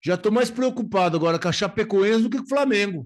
Já estou mais preocupado agora com a Chapecoense do que com o Flamengo.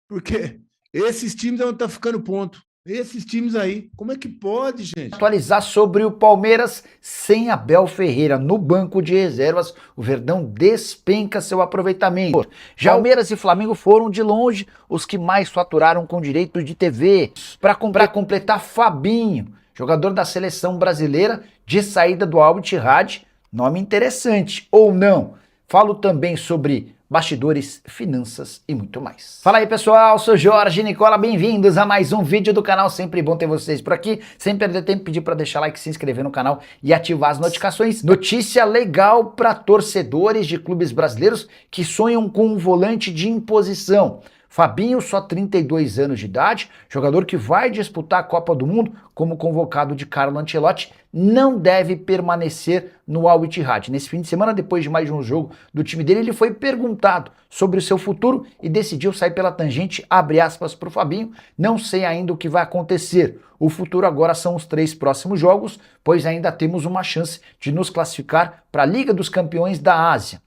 Porque esses times não estão ficando ponto. Esses times aí, como é que pode, gente? Atualizar sobre o Palmeiras sem Abel Ferreira no banco de reservas, o Verdão despenca seu aproveitamento. Já Palmeiras e Flamengo foram de longe os que mais faturaram com direito de TV. Para completar, Fabinho, jogador da seleção brasileira de saída do Al Ittihad, nome interessante, ou não? Falo também sobre bastidores, finanças e muito mais. Fala aí pessoal, sou Jorge Nicola, bem-vindos a mais um vídeo do canal, sempre bom ter vocês por aqui, sem perder tempo, pedir para deixar like, se inscrever no canal e ativar as notificações. Notícia legal para torcedores de clubes brasileiros que sonham com um volante de imposição. Fabinho, só 32 anos de idade, jogador que vai disputar a Copa do Mundo como convocado de Carlo Ancelotti, não deve permanecer no Al Ittihad. Nesse fim de semana, depois de mais um jogo do time dele, ele foi perguntado sobre o seu futuro e decidiu sair pela tangente, abre aspas para o Fabinho, não sei ainda o que vai acontecer. O futuro agora são os 3 próximos jogos, pois ainda temos uma chance de nos classificar para a Liga dos Campeões da Ásia.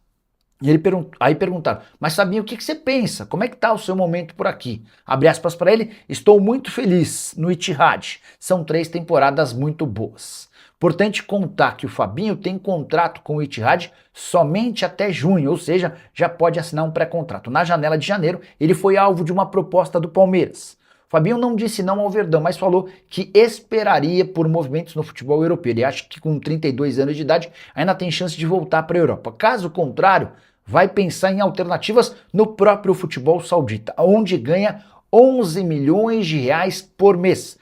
E ele aí perguntaram, mas Fabinho, o que você pensa? Como é que tá o seu momento por aqui? Abre aspas para ele, estou muito feliz no Ittihad. São 3 temporadas muito boas. Importante contar que o Fabinho tem contrato com o Ittihad somente até junho, ou seja, já pode assinar um pré-contrato. Na janela de janeiro, ele foi alvo de uma proposta do Palmeiras. Fabinho não disse não ao Verdão, mas falou que esperaria por movimentos no futebol europeu. Ele acha que com 32 anos de idade ainda tem chance de voltar para a Europa. Caso contrário, vai pensar em alternativas no próprio futebol saudita, onde ganha 11 milhões de reais por mês.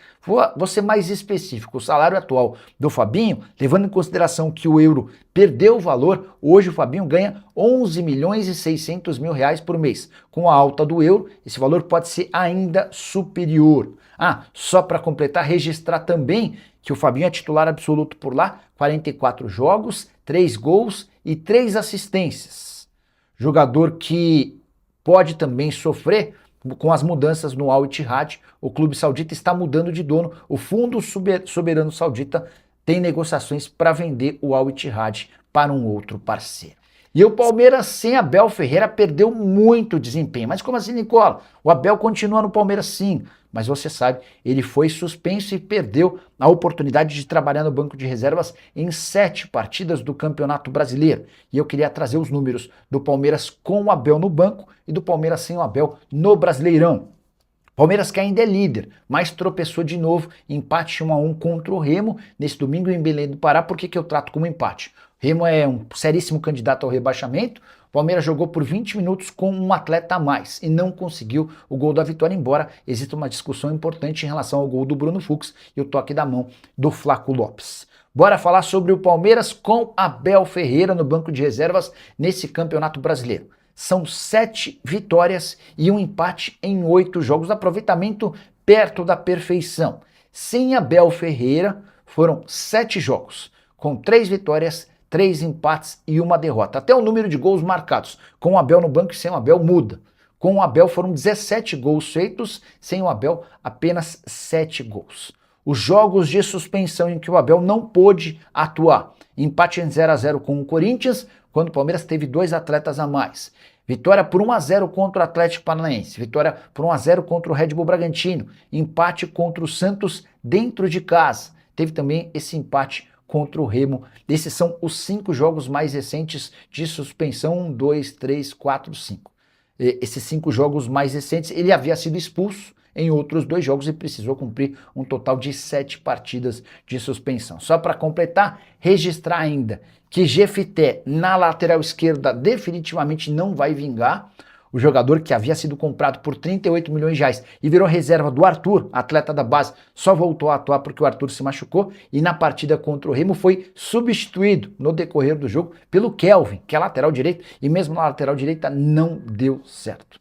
Vou ser mais específico, o salário atual do Fabinho, levando em consideração que o euro perdeu o valor, hoje o Fabinho ganha 11 milhões e 600 mil reais por mês. Com a alta do euro, esse valor pode ser ainda superior. Só para completar, registrar também que o Fabinho é titular absoluto por lá, 44 jogos, 3 gols e 3 assistências. Jogador que pode também sofrer com as mudanças no Al Ittihad. O clube saudita está mudando de dono. O Fundo Soberano Saudita tem negociações para vender o Al Ittihad para um outro parceiro. E o Palmeiras sem Abel Ferreira perdeu muito desempenho. Mas como assim, Nicola? O Abel continua no Palmeiras sim, mas você sabe, ele foi suspenso e perdeu a oportunidade de trabalhar no banco de reservas em 7 partidas do Campeonato Brasileiro. E eu queria trazer os números do Palmeiras com o Abel no banco e do Palmeiras sem o Abel no Brasileirão. Palmeiras que ainda é líder, mas tropeçou de novo, empate 1-1 contra o Remo nesse domingo em Belém do Pará. Por que eu trato como empate? O Remo é um seríssimo candidato ao rebaixamento. O Palmeiras jogou por 20 minutos com um atleta a mais e não conseguiu o gol da vitória, embora exista uma discussão importante em relação ao gol do Bruno Fux e o toque da mão do Flaco Lopes. Bora falar sobre o Palmeiras com Abel Ferreira no banco de reservas nesse Campeonato Brasileiro. São 7 vitórias e um empate em 8 jogos, aproveitamento perto da perfeição. Sem Abel Ferreira, foram 7 jogos, com 3 vitórias, 3 empates e uma derrota. Até o número de gols marcados, com o Abel no banco e sem o Abel, muda. Com o Abel foram 17 gols feitos, sem o Abel apenas 7 gols. Os jogos de suspensão em que o Abel não pôde atuar. Empate em 0-0 com o Corinthians, quando o Palmeiras teve 2 atletas a mais. Vitória por 1-0 contra o Atlético Paranaense. Vitória por 1-0 contra o Red Bull Bragantino. Empate contra o Santos dentro de casa. Teve também esse empate contra o Remo. Esses são os 5 jogos mais recentes de suspensão. 1, 2, 3, 4, 5. Esses 5 jogos mais recentes, ele havia sido expulso em outros 2 jogos e precisou cumprir um total de 7 partidas de suspensão. Só para completar, registrar ainda que Jefité na lateral esquerda definitivamente não vai vingar. O jogador que havia sido comprado por 38 milhões de reais e virou reserva do Arthur, atleta da base, só voltou a atuar porque o Arthur se machucou e na partida contra o Remo foi substituído no decorrer do jogo pelo Kelvin, que é lateral direito, e mesmo na lateral direita não deu certo.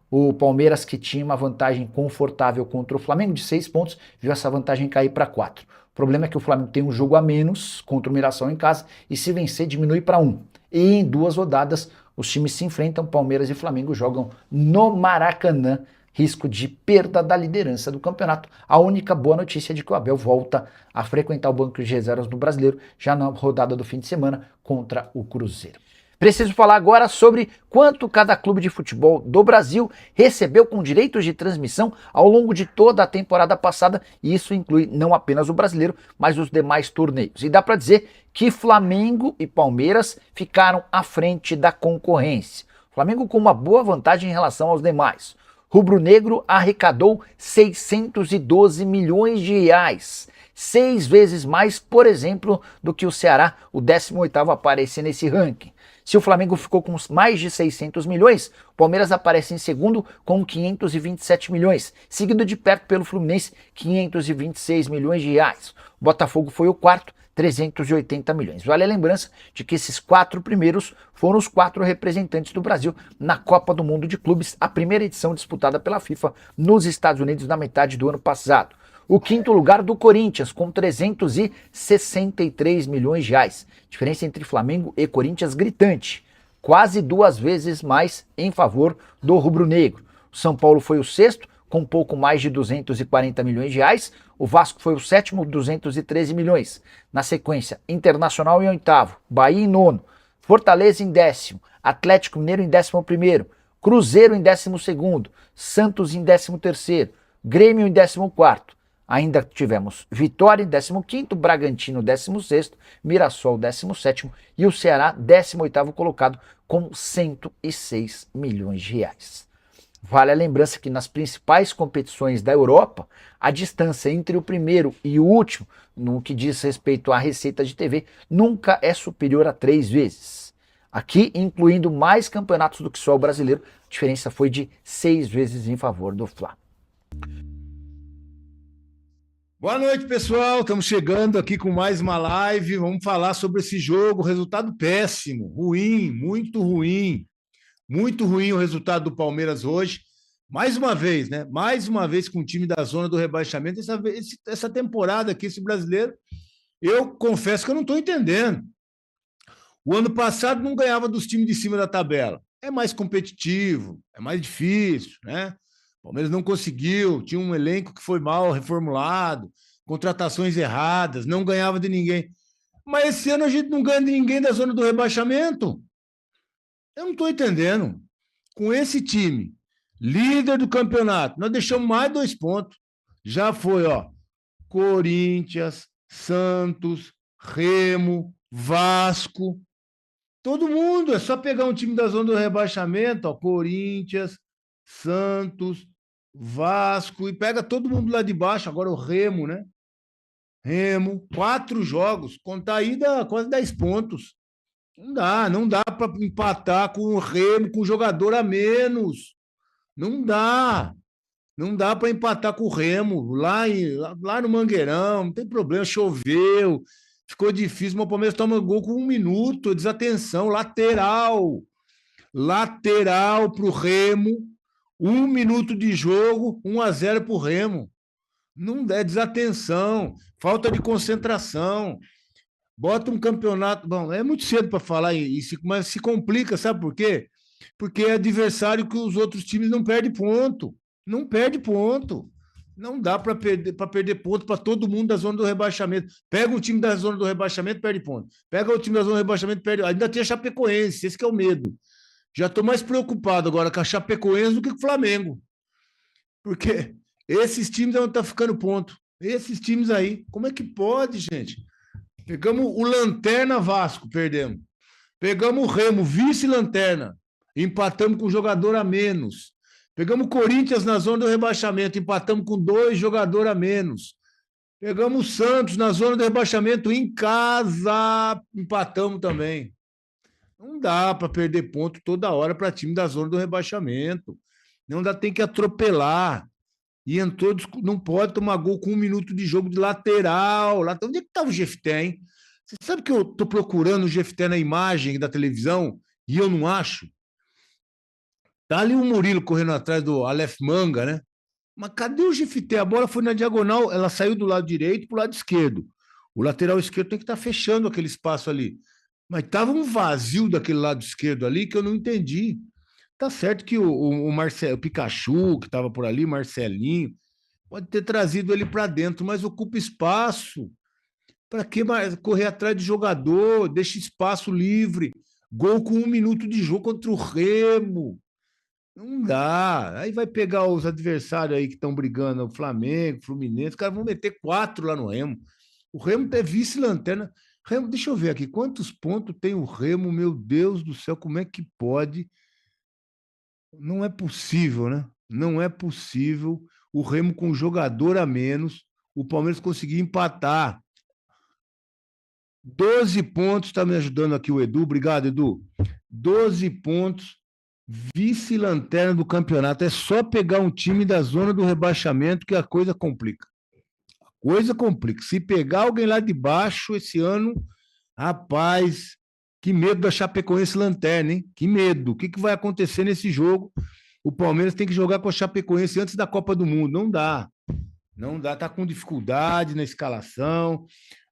O Palmeiras, que tinha uma vantagem confortável contra o Flamengo de 6 pontos, viu essa vantagem cair para 4. O problema é que o Flamengo tem um jogo a menos contra o Mirassol em casa e se vencer diminui para 1. E em 2 rodadas os times se enfrentam, Palmeiras e Flamengo jogam no Maracanã, risco de perda da liderança do campeonato. A única boa notícia é de que o Abel volta a frequentar o banco de reservas do Brasileiro já na rodada do fim de semana contra o Cruzeiro. Preciso falar agora sobre quanto cada clube de futebol do Brasil recebeu com direitos de transmissão ao longo de toda a temporada passada, e isso inclui não apenas o brasileiro, mas os demais torneios. E dá para dizer que Flamengo e Palmeiras ficaram à frente da concorrência. Flamengo com uma boa vantagem em relação aos demais. Rubro-negro arrecadou 612 milhões de reais, 6 vezes mais, por exemplo, do que o Ceará, o 18º a aparecer nesse ranking. Se o Flamengo ficou com mais de 600 milhões, o Palmeiras aparece em segundo com 527 milhões, seguido de perto pelo Fluminense, 526 milhões de reais. O Botafogo foi o quarto, 380 milhões. Vale a lembrança de que esses 4 primeiros foram os 4 representantes do Brasil na Copa do Mundo de Clubes, a primeira edição disputada pela FIFA nos Estados Unidos na metade do ano passado. O quinto lugar do Corinthians, com 363 milhões de reais. Diferença entre Flamengo e Corinthians gritante. Quase 2 vezes mais em favor do rubro-negro. O São Paulo foi o sexto, com pouco mais de 240 milhões de reais. O Vasco foi o sétimo, 213 milhões. Na sequência, Internacional em oitavo, Bahia em nono, Fortaleza em décimo, Atlético Mineiro em 11º, Cruzeiro em 12º, Santos em 13º, Grêmio em 14º. Ainda tivemos Vitória em 15º, Bragantino 16º, Mirassol 17º e o Ceará 18º colocado com 106 milhões de reais. Vale a lembrança que nas principais competições da Europa, a distância entre o primeiro e o último, no que diz respeito à receita de TV, nunca é superior a 3 vezes. Aqui, incluindo mais campeonatos do que só o brasileiro, a diferença foi de 6 vezes em favor do Fla. Boa noite, pessoal. Estamos chegando aqui com mais uma live. Vamos falar sobre esse jogo. Resultado péssimo, ruim, muito ruim. Muito ruim o resultado do Palmeiras hoje. Mais uma vez, né? Mais uma vez com o time da zona do rebaixamento. Essa temporada aqui, esse brasileiro, eu confesso que eu não estou entendendo. O ano passado não ganhava dos times de cima da tabela. É mais competitivo, é mais difícil, né? O Palmeiras não conseguiu, tinha um elenco que foi mal reformulado, contratações erradas, não ganhava de ninguém. Mas esse ano a gente não ganha de ninguém da zona do rebaixamento. Eu não estou entendendo. Com esse time, líder do campeonato, nós deixamos mais 2 pontos. Já foi, ó, Corinthians, Santos, Remo, Vasco. Todo mundo, é só pegar um time da zona do rebaixamento, ó, Corinthians, Santos, Vasco, e pega todo mundo lá de baixo, agora o Remo, né? Remo, 4 jogos, contar aí dá quase 10 pontos. Não dá para empatar com o Remo, com um jogador a menos. Não dá. Não dá para empatar com o Remo, lá no Mangueirão, não tem problema, choveu, ficou difícil, mas o Palmeiras toma gol com 1 minuto, desatenção, lateral para o Remo, 1 minuto de jogo, 1-0 para o Remo. Não é desatenção, falta de concentração. Bota um campeonato. Bom, é muito cedo para falar isso, mas se complica, sabe por quê? Porque é adversário que os outros times não perdem ponto. Não perde ponto. Não dá para perder ponto para todo mundo da zona do rebaixamento. Pega um time da zona do rebaixamento, perde ponto. Pega o time da zona do rebaixamento, perde. Ainda tem a Chapecoense, esse que é o medo. Já estou mais preocupado agora com a Chapecoense do que com o Flamengo. Porque esses times não estão ficando ponto. Esses times aí, como é que pode, gente? Pegamos o Lanterna Vasco, perdemos. Pegamos o Remo, vice-lanterna, empatamos com um jogador a menos. Pegamos o Corinthians na zona do rebaixamento, empatamos com 2 jogadores a menos. Pegamos o Santos na zona do rebaixamento em casa, empatamos também. Não dá para perder ponto toda hora para time da zona do rebaixamento. Não dá, tem que atropelar. E entrou, não pode tomar gol com 1 minuto de jogo de lateral. Onde é que estava o Jefté, hein? Você sabe que eu estou procurando o Jefté na imagem da televisão e eu não acho? Tá ali o Murilo correndo atrás do Aleph Manga, né? Mas cadê o Jefté? A bola foi na diagonal, ela saiu do lado direito para o lado esquerdo. O lateral esquerdo tem que estar fechando aquele espaço ali. Mas estava um vazio daquele lado esquerdo ali que eu não entendi. Tá certo que o Pikachu, que estava por ali, Marcelinho, pode ter trazido ele para dentro, mas ocupa espaço. Para que mais correr atrás de jogador? Deixa espaço livre. Gol com 1 minuto de jogo contra o Remo. Não dá. Aí vai pegar os adversários aí que estão brigando, o Flamengo, o Fluminense, os caras vão meter 4 lá no Remo. O Remo é vice-lanterna. Remo, deixa eu ver aqui, quantos pontos tem o Remo? Meu Deus do céu, como é que pode? Não é possível, né? Não é possível o Remo com um jogador a menos, o Palmeiras conseguir empatar. 12 pontos, está me ajudando aqui o Edu. Obrigado, Edu. 12 pontos, vice-lanterna do campeonato. É só pegar um time da zona do rebaixamento que a coisa complica. A coisa complica. Se pegar alguém lá de baixo esse ano, rapaz, que medo da Chapecoense lanterna, hein? Que medo. O que vai acontecer nesse jogo? O Palmeiras tem que jogar com a Chapecoense antes da Copa do Mundo. Não dá. Não dá. Tá com dificuldade na escalação.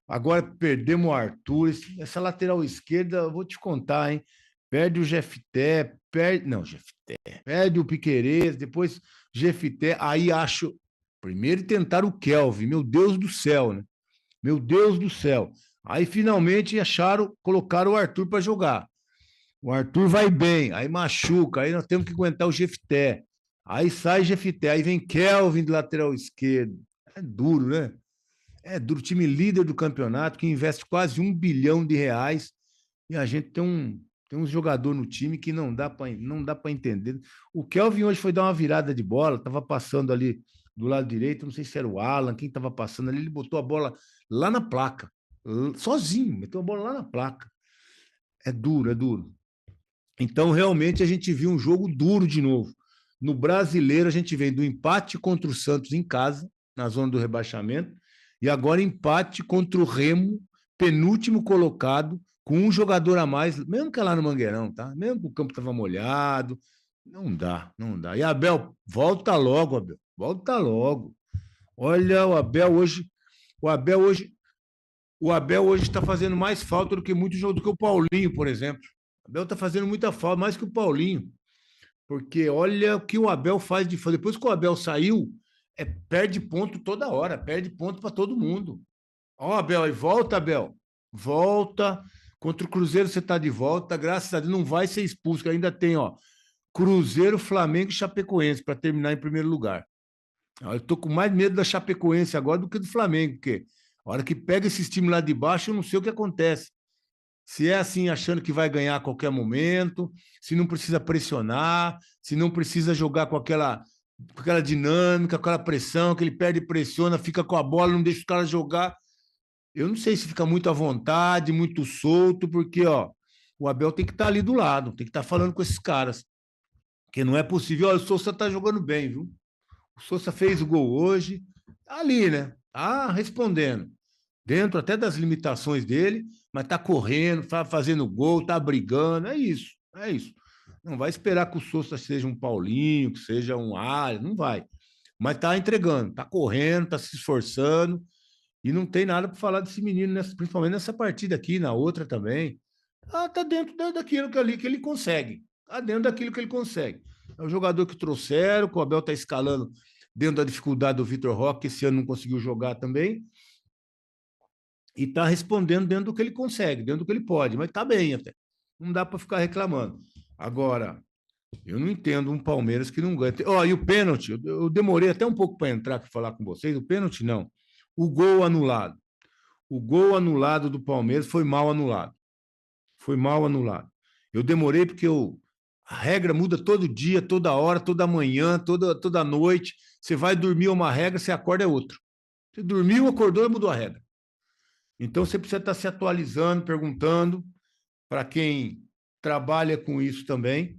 Agora perdemos o Arthur. Essa lateral esquerda, eu vou te contar, hein? Perde o Jefté, perde. Não, Jefté. Perde o Piquerez, depois Jefté. Aí acho. Primeiro tentaram o Kelvin, meu Deus do céu, né? Meu Deus do céu. Aí finalmente acharam, colocaram o Arthur para jogar. O Arthur vai bem, aí machuca, aí nós temos que aguentar o Jefté. Aí sai Jefté, aí vem Kelvin de lateral esquerdo. É duro, né? É duro. Time líder do campeonato, que investe quase R$ 1 bilhão, e a gente tem um jogador no time que não dá para entender. O Kelvin hoje foi dar uma virada de bola, estava passando ali do lado direito, não sei se era o Alan, quem estava passando ali, ele botou a bola lá na placa, sozinho, meteu a bola lá na placa. É duro, é duro. Então, realmente, a gente viu um jogo duro de novo. No Brasileiro, a gente vem do empate contra o Santos em casa, na zona do rebaixamento, e agora empate contra o Remo, penúltimo colocado, com um jogador a mais, mesmo que é lá no Mangueirão, tá? Mesmo que o campo estava molhado, não dá, não dá. E Abel, volta logo, Abel, volta logo. Olha, o Abel hoje, o Abel hoje está fazendo mais falta do que muito jogo do que o Paulinho, por exemplo. O Abel está fazendo muita falta, mais que o Paulinho. Porque olha o que o Abel faz de falta. Depois que o Abel saiu, perde ponto toda hora, perde ponto para todo mundo. Ó, Abel, aí volta, Abel. Volta. Contra o Cruzeiro você está de volta. Graças a Deus não vai ser expulso, que ainda tem, ó, Cruzeiro, Flamengo e Chapecoense para terminar em primeiro lugar. Eu estou com mais medo da Chapecoense agora do que do Flamengo, porque a hora que pega esses times lá de baixo, eu não sei o que acontece. Se é assim, achando que vai ganhar a qualquer momento, se não precisa pressionar, se não precisa jogar com aquela dinâmica, com aquela pressão, que ele perde e pressiona, fica com a bola, não deixa os caras jogar. Eu não sei se fica muito à vontade, muito solto, porque ó, o Abel tem que estar ali do lado, tem que estar falando com esses caras. Porque não é possível. Olha, o Sousa está jogando bem, viu? O Sousa fez o gol hoje, tá ali, né? Tá respondendo. Dentro até das limitações dele, mas tá correndo, tá fazendo gol, tá brigando. É isso, é isso. Não vai esperar que o Sousa seja um Paulinho, que seja um Alho, não vai. Mas tá entregando, tá correndo, tá se esforçando. E não tem nada para falar desse menino, principalmente nessa partida aqui, na outra também. Tá dentro daquilo que ele consegue. Tá dentro daquilo que ele consegue. É o jogador que trouxeram, que o Abel está escalando dentro da dificuldade do Vitor Roque, que esse ano não conseguiu jogar também, e está respondendo dentro do que ele consegue, dentro do que ele pode, mas está bem até. Não dá para ficar reclamando. Agora, eu não entendo um Palmeiras que não ganha. Ó, e o pênalti, eu demorei até um pouco para entrar para falar com vocês. O pênalti não. O gol anulado. O gol anulado do Palmeiras foi mal anulado. Foi mal anulado. Eu demorei porque a regra muda todo dia, toda hora, toda manhã, toda noite. Você vai dormir uma regra, você acorda é outra. Você dormiu, acordou e mudou a regra. Então você precisa estar se atualizando, perguntando para quem trabalha com isso também.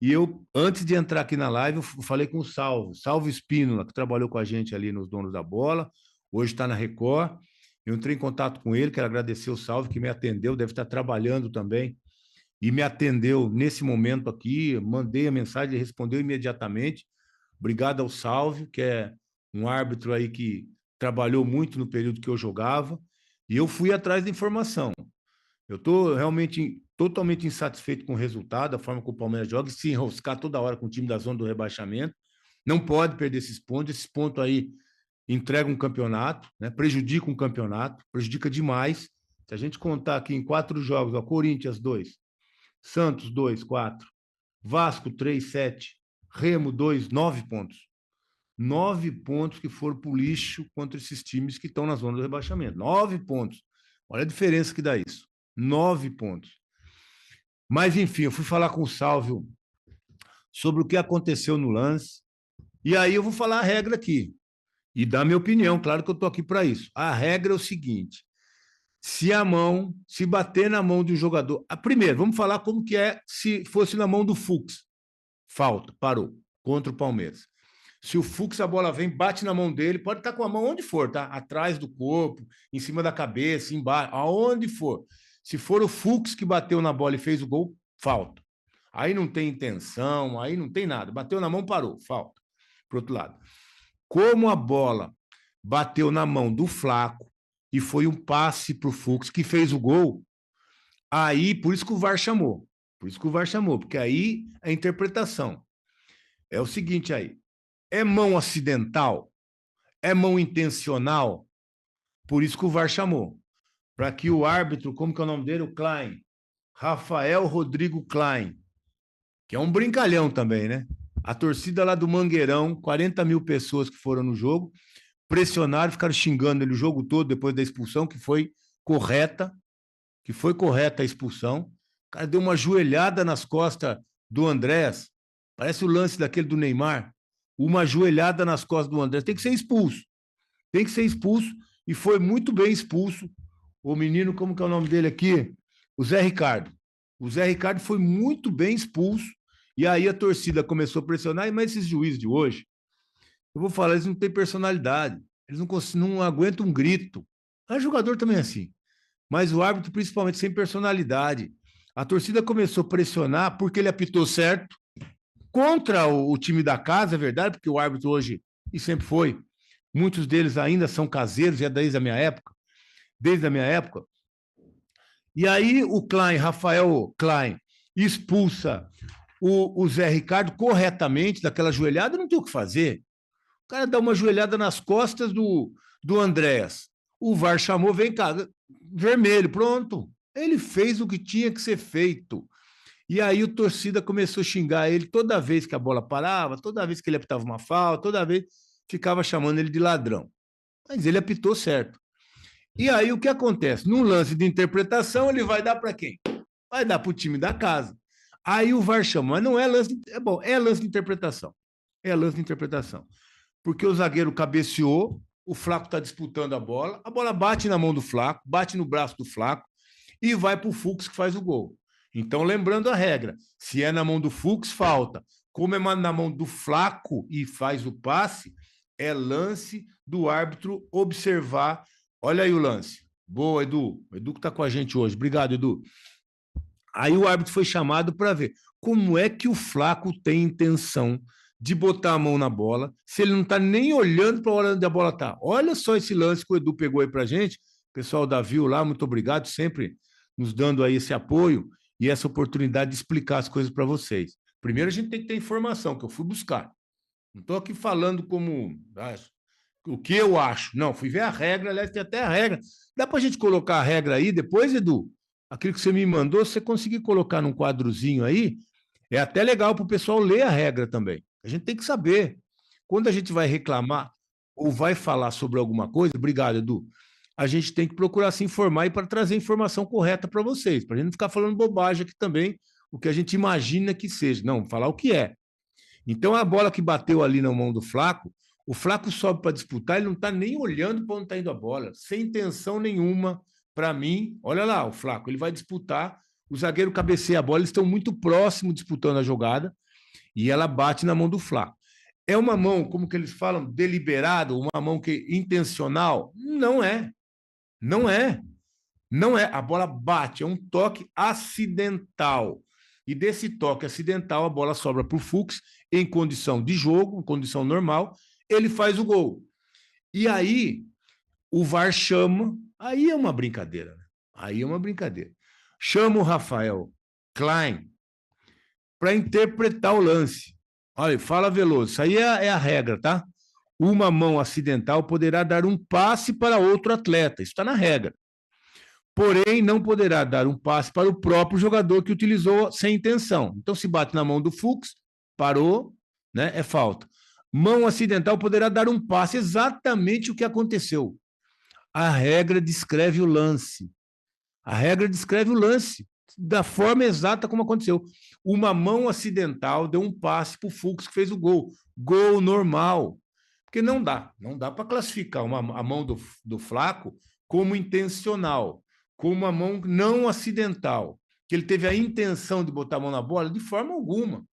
E eu, antes de entrar aqui na live, eu falei com o Salvo Espínola, que trabalhou com a gente ali nos Donos da Bola, hoje está na Record. Eu entrei em contato com ele, quero agradecer o Salvo, que me atendeu, deve estar trabalhando também, e me atendeu nesse momento aqui, mandei a mensagem, ele respondeu imediatamente. Obrigado ao Salvo, que é um árbitro aí que trabalhou muito no período que eu jogava, e eu fui atrás da informação. Eu estou realmente totalmente insatisfeito com o resultado, a forma que o Palmeiras joga, e se enroscar toda hora com o time da zona do rebaixamento. Não pode perder esses pontos aí entregam um campeonato, né? Prejudica um campeonato, prejudica demais. Se a gente contar aqui em 4 jogos, ó, Corinthians 2, Santos, 2, 4. Vasco, 3, 7. Remo, 2, 9 pontos. 9 pontos que foram para o lixo contra esses times que estão na zona do rebaixamento. 9 pontos. Olha a diferença que dá isso. 9 pontos. Mas, enfim, eu fui falar com o Sálvio sobre o que aconteceu no lance. E aí eu vou falar a regra aqui. E dar minha opinião, claro que eu estou aqui para isso. A regra é o seguinte: se bater na mão de um jogador. Primeiro, vamos falar como que é se fosse na mão do Fux. Falta, parou, contra o Palmeiras. Se o Fux, a bola vem, bate na mão dele, pode estar com a mão onde for, tá? Atrás do corpo, em cima da cabeça, embaixo, aonde for. Se for o Fux que bateu na bola e fez o gol, falta. Aí não tem intenção, aí não tem nada. Bateu na mão, parou, falta. Pro outro lado. Como a bola bateu na mão do Flaco e foi um passe para o Fux que fez o gol, aí, por isso que o VAR chamou. Por isso que o VAR chamou, porque aí a interpretação é o seguinte aí. É mão acidental? É mão intencional? Por isso que o VAR chamou. Para que o árbitro, como que é o nome dele? O Klein. Rafael Rodrigo Klein, que é um brincalhão também, né? A torcida lá do Mangueirão, 40 mil pessoas que foram no jogo, pressionaram, ficaram xingando ele o jogo todo depois da expulsão, que foi correta a expulsão. O cara deu uma joelhada nas costas do Andrés, parece o lance daquele do Neymar, uma joelhada nas costas do Andrés, tem que ser expulso, e foi muito bem expulso. O menino, como que é o nome dele aqui? O Zé Ricardo. O Zé Ricardo foi muito bem expulso, e aí a torcida começou a pressionar, mas esses juízes de hoje, eu vou falar, eles não têm personalidade, eles não aguentam um grito. O jogador também é assim, mas o árbitro principalmente sem personalidade. A torcida começou a pressionar porque ele apitou certo contra o time da casa, é verdade, porque o árbitro hoje, e sempre foi, muitos deles ainda são caseiros, é desde a minha época, E aí o Klein, Rafael Klein, expulsa o Zé Ricardo corretamente daquela joelhada, não tem o que fazer. O cara dá uma joelhada nas costas do Andréas. O VAR chamou, vem cá, vermelho, pronto. Ele fez o que tinha que ser feito. E aí o torcida começou a xingar ele toda vez que a bola parava, toda vez que ele apitava uma falta, toda vez ficava chamando ele de ladrão. Mas ele apitou certo. E aí o que acontece? Num lance de interpretação, ele vai dar para quem? Vai dar para o time da casa. Aí o VAR chama, mas não é lance, é lance de interpretação. É lance de interpretação. Porque o zagueiro cabeceou, o Flaco está disputando a bola bate na mão do Flaco, bate no braço do Flaco e vai para o Fux que faz o gol. Então, lembrando a regra, se é na mão do Fux, falta. Como é na mão do Flaco e faz o passe, é lance do árbitro observar. Olha aí o lance. Boa, Edu. O Edu que está com a gente hoje. Obrigado, Edu. Aí o árbitro foi chamado para ver como é que o Flaco tem intenção de botar a mão na bola, se ele não está nem olhando para a hora onde a bola está. Olha só esse lance que o Edu pegou aí para a gente. Pessoal da Viu lá, muito obrigado, sempre nos dando aí esse apoio e essa oportunidade de explicar as coisas para vocês. Primeiro a gente tem que ter informação, que eu fui buscar. Não estou aqui falando como o que eu acho. Não, fui ver a regra, aliás, tem até a regra. Dá para a gente colocar a regra aí depois, Edu? Aquilo que você me mandou, se você conseguir colocar num quadrozinho aí, é até legal para o pessoal ler a regra também. A gente tem que saber. Quando a gente vai reclamar ou vai falar sobre alguma coisa, obrigado, Edu, a gente tem que procurar se informar e para trazer a informação correta para vocês, para a gente não ficar falando bobagem aqui também, o que a gente imagina que seja. Não, falar o que é. Então, a bola que bateu ali na mão do Flaco, o Flaco sobe para disputar, ele não está nem olhando para onde está indo a bola, sem intenção nenhuma. Para mim, olha lá, o Flaco, ele vai disputar, o zagueiro cabeceia a bola, eles estão muito próximos disputando a jogada, e ela bate na mão do Flaco. É uma mão, como que eles falam, deliberada, uma mão que intencional? Não é. Não é. Não é. A bola bate, é um toque acidental. E desse toque acidental, a bola sobra para o Fux em condição de jogo, em condição normal, ele faz o gol. E aí, o VAR chama, aí é uma brincadeira. Aí é uma brincadeira. Chama o Rafael Klein para interpretar o lance. Olha, fala Veloso, isso aí é a regra, tá? Uma mão acidental poderá dar um passe para outro atleta, isso está na regra. porém não poderá dar um passe para o próprio jogador que utilizou sem intenção. Então, se bate na mão do Fux, parou, né, é falta. Mão acidental poderá dar um passe, exatamente o que aconteceu. A regra descreve o lance. A regra descreve o lance da forma exata como aconteceu. Uma mão acidental deu um passe para o Fux que fez o gol. Gol normal. Porque não dá para classificar a mão do Flaco como intencional, como uma mão não acidental, que ele teve a intenção de botar a mão na bola de forma alguma.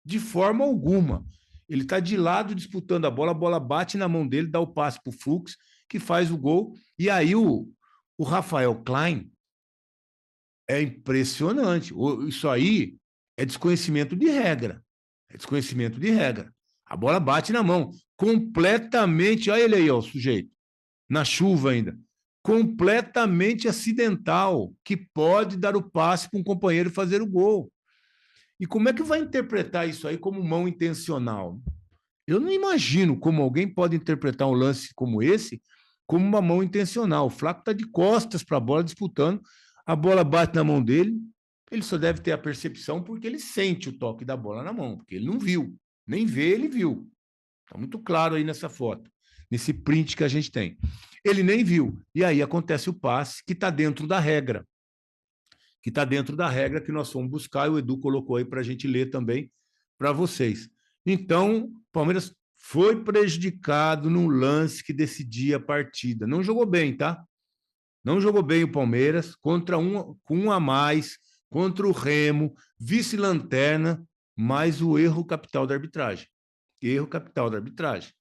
De forma alguma. Ele está de lado disputando a bola bate na mão dele, dá o passe para o Fux, que faz o gol. E aí o Rafael Klein é impressionante. Isso aí é desconhecimento de regra. É desconhecimento de regra. A bola bate na mão. Completamente. Olha ele aí, ó, o sujeito. Na chuva ainda. Completamente acidental. Que pode dar o passe para um companheiro fazer o gol. E como é que vai interpretar isso aí como mão intencional? Eu não imagino como alguém pode interpretar um lance como esse como uma mão intencional. O Flaco está de costas para a bola disputando, a bola bate na mão dele, ele só deve ter a percepção porque ele sente o toque da bola na mão, porque ele não viu. Nem vê, ele viu. Está muito claro aí nessa foto, nesse print que a gente tem. Ele nem viu. E aí acontece o passe que está dentro da regra. Que está dentro da regra que nós fomos buscar, e o Edu colocou aí para a gente ler também para vocês. Então, o Palmeiras foi prejudicado num lance que decidia a partida. Não jogou bem, tá? Não jogou bem o Palmeiras, com um a mais, contra o Remo, vice-lanterna, mas o erro capital da arbitragem. Erro capital da arbitragem.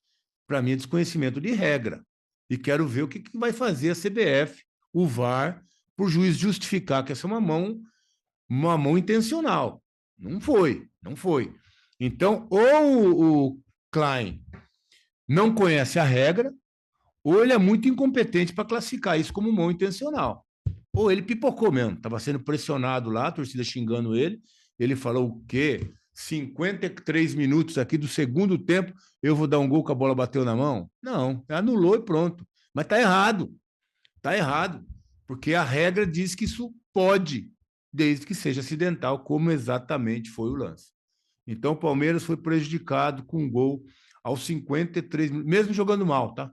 Para mim, é desconhecimento de regra. E quero ver o que vai fazer a CBF, o VAR, para o juiz justificar que essa é uma mão intencional. Não foi, não foi. Então, ou o Klein não conhece a regra, ou ele é muito incompetente para classificar isso como mão intencional. Ou ele pipocou mesmo, estava sendo pressionado lá, a torcida xingando ele. Ele falou o quê? 53 minutos aqui do segundo tempo, eu vou dar um gol que a bola bateu na mão? Não, anulou e pronto. Mas está errado. Está errado. Porque a regra diz que isso pode, desde que seja acidental, como exatamente foi o lance. Então o Palmeiras foi prejudicado com um gol aos 53 minutos, mesmo jogando mal, tá?